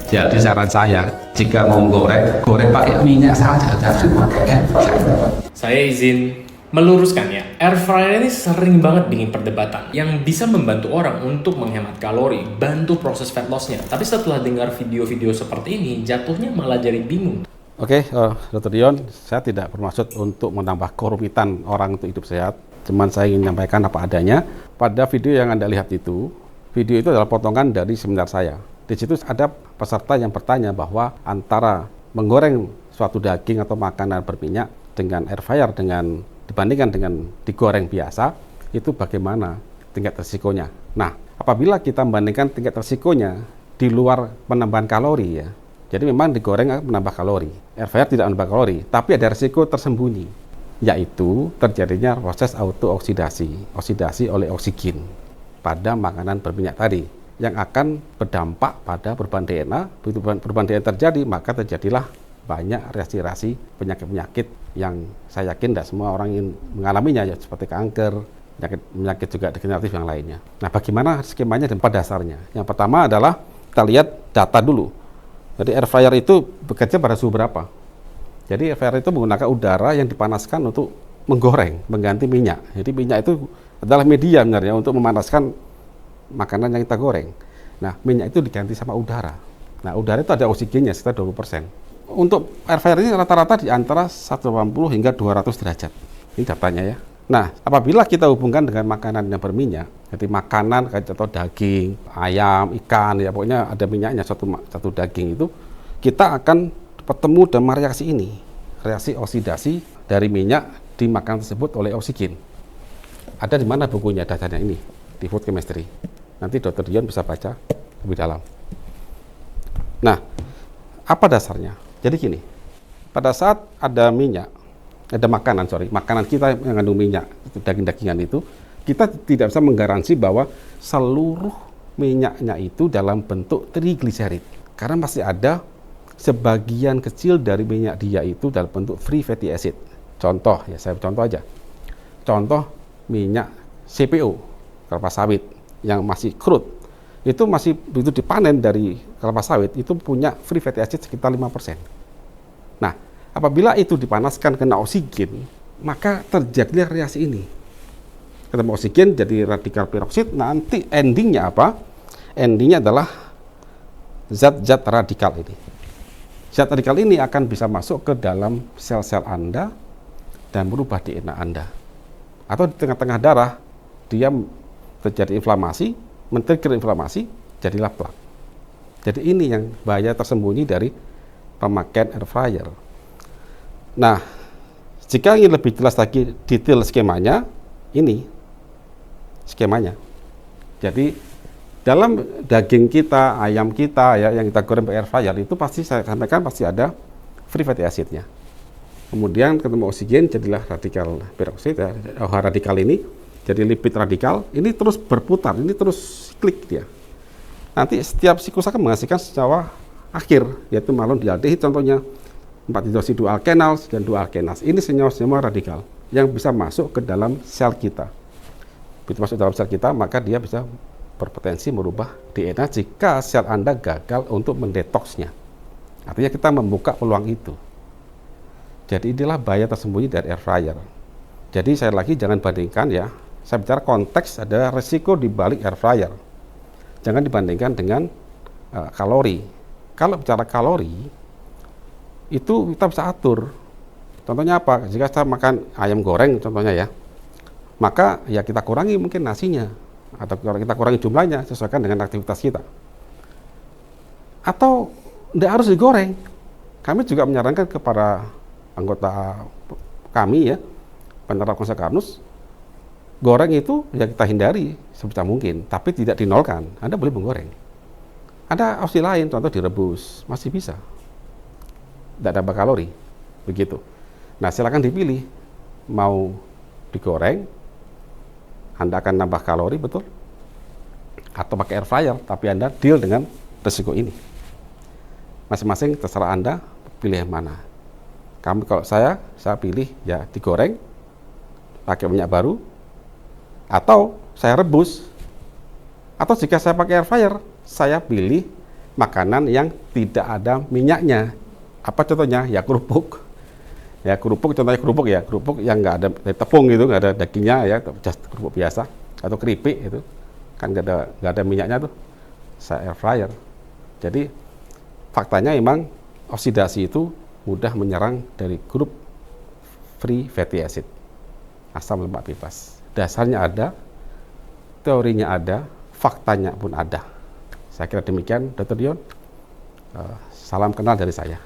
Jadi saran saya, jika mau goreng, goreng pakai minyak saja, jangan pakai air fryer. Saya izin meluruskan ya, air fryer ini sering banget bikin perdebatan yang bisa membantu orang untuk menghemat kalori, bantu proses fat loss-nya. Tapi setelah dengar video-video seperti ini, jatuhnya malah jadi bingung. Oke, Dr. Dion, saya tidak bermaksud untuk menambah kerumitan orang untuk hidup sehat. Cuman saya ingin menyampaikan apa adanya. Pada video yang Anda lihat itu, video itu adalah potongan dari seminar saya. Di situ ada peserta yang bertanya bahwa antara menggoreng suatu daging atau makanan berminyak dengan air fryer dibandingkan dengan digoreng biasa, itu bagaimana tingkat resikonya. Nah, apabila kita membandingkan tingkat resikonya di luar penambahan kalori ya, jadi memang digoreng akan menambah kalori. Air fryer tidak menambah kalori, tapi ada risiko tersembunyi, yaitu terjadinya proses oksidasi oleh oksigen pada makanan berminyak tadi, yang akan berdampak pada perubahan DNA. Begitu perubahan DNA terjadi, maka terjadilah banyak reaksi-reaksi penyakit-penyakit yang saya yakin tidak semua orang ingin mengalaminya, ya, seperti kanker, penyakit juga degeneratif yang lainnya. Nah, bagaimana skemanya dan pada dasarnya? Yang pertama adalah kita lihat data dulu. Jadi air fryer itu bekerja pada suhu berapa? Jadi air fryer itu menggunakan udara yang dipanaskan untuk menggoreng, mengganti minyak. Jadi minyak itu adalah media sebenarnya untuk memanaskan makanan yang kita goreng. Nah, minyak itu diganti sama udara. Nah, udara itu ada oksigennya sekitar 20%. Untuk air fryer ini rata-rata di antara 180 hingga 200 derajat. Ini datanya ya. Nah, apabila kita hubungkan dengan makanan yang berminyak, jadi makanan kayak contoh daging, ayam, ikan, ya pokoknya ada minyaknya satu daging itu, kita akan bertemu dengan reaksi ini, reaksi oksidasi dari minyak di makanan tersebut oleh oksigen. Ada di mana bukunya datanya ini? Di Food Chemistry. Nanti Dr. Dion bisa baca lebih dalam. Nah, apa dasarnya? Jadi gini, pada saat ada makanan kita yang mengandung minyak, daging-dagingan itu, kita tidak bisa menggaransi bahwa seluruh minyaknya itu dalam bentuk trigliserid. Karena masih ada sebagian kecil dari minyak dia itu dalam bentuk free fatty acid. Contoh, ya saya contoh aja. Contoh minyak CPO, kelapa sawit yang masih crude, itu masih begitu dipanen dari kelapa sawit, itu punya free fatty acid sekitar 5%. Nah, apabila itu dipanaskan kena oksigen, maka terjadilah reaksi ini. Ketemu oksigen jadi radikal peroksid, nanti endingnya apa? Endingnya adalah zat-zat radikal ini. Zat radikal ini akan bisa masuk ke dalam sel-sel Anda dan merubah DNA Anda. Atau di tengah-tengah darah, dia terjadi inflamasi, men-trigger inflamasi, jadilah plak. Jadi ini yang bahaya tersembunyi dari pemakaian air fryer. Nah, jika ingin lebih jelas lagi detail skemanya, ini skemanya. Jadi dalam daging kita, ayam kita ya yang kita goreng pakai air fryer itu pasti saya sampaikan pasti ada free fatty acidnya. Kemudian ketemu oksigen jadilah radikal peroksid ya, radikal ini jadi lipid radikal, ini terus berputar, ini terus klik dia. Nanti setiap siklus akan menghasilkan senyawa akhir, yaitu malondialdehid contohnya, 4-hidroksidualkenals dan 2-alkenas. Ini senyawa-senyawa radikal yang bisa masuk ke dalam sel kita. Begitu masuk dalam sel kita, maka dia bisa berpotensi merubah DNA jika sel Anda gagal untuk mendetoksnya. Artinya kita membuka peluang itu. Jadi inilah bahaya tersembunyi dari air fryer. Jadi saya lagi jangan bandingkan ya. Saya bicara konteks ada resiko di balik air fryer. Jangan dibandingkan dengan kalori. Kalau bicara kalori, itu kita bisa atur. Contohnya apa? Jika saya makan ayam goreng contohnya ya, maka ya kita kurangi mungkin nasinya, atau kita kurangi jumlahnya sesuaikan dengan aktivitas kita. Atau tidak harus digoreng. Kami juga menyarankan kepada anggota kami ya, penerap konsekarnus, goreng itu ya kita hindari sebisa mungkin, tapi tidak dinolkan. Anda boleh menggoreng. Ada opsi lain, contoh direbus, masih bisa. Tidak ada kalori, begitu. Nah, silakan dipilih. Mau digoreng, Anda akan nambah kalori, betul? Atau pakai air fryer, tapi Anda deal dengan resiko ini. Masing-masing terserah Anda pilih yang mana. Kalau saya pilih ya digoreng, pakai minyak baru, atau saya rebus, atau jika saya pakai air fryer, saya pilih makanan yang tidak ada minyaknya. Apa contohnya? Ya kerupuk. Ya kerupuk, contohnya kerupuk ya, kerupuk yang nggak ada tepung gitu, nggak ada dagingnya ya, just kerupuk biasa, atau keripik itu kan nggak ada minyaknya tuh, saya air fryer. Jadi faktanya emang oksidasi itu mudah menyerang dari grup free fatty acid, asam lemak bebas. Dasarnya ada, teorinya ada, faktanya pun ada. Saya kira demikian, Dr. Dion. Salam kenal dari saya.